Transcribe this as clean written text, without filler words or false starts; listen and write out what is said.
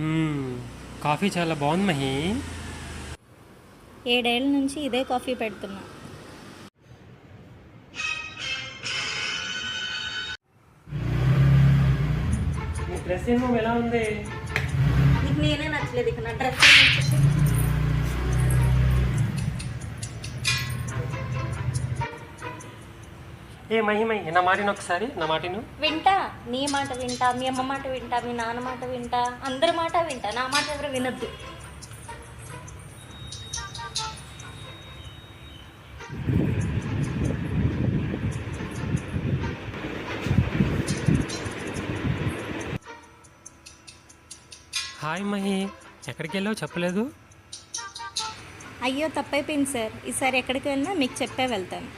మ్మ్. Coffee చాలా బాగుంది మహి. 7 ఏళ్ల నుంచి ఇదే కాఫీ పెడుతున్నా. నీ డ్రెస్ ఏమో ఎలా ఉంది? నీకు నేనే నచ్చలేదు, ఇక నా డ్రెస్ నచ్చింది. ఏ మహి మహి, నా మాటిను ఒకసారి, నా మాటిను. వింటా, నీ మాట వింటా, మీ అమ్మ మాట వింటా, మీ నాన్న మాట వింటా, అందరి మాట వింటా, నా మాట ఎవరు వినొద్దు. హాయ్ మహి, ఎక్కడికి వెళ్ళావు చెప్పలేదు? అయ్యో తప్పైపోయింది సార్, ఈసారి ఎక్కడికి వెళ్ళినా మీకు చెప్పే వెళ్తాను.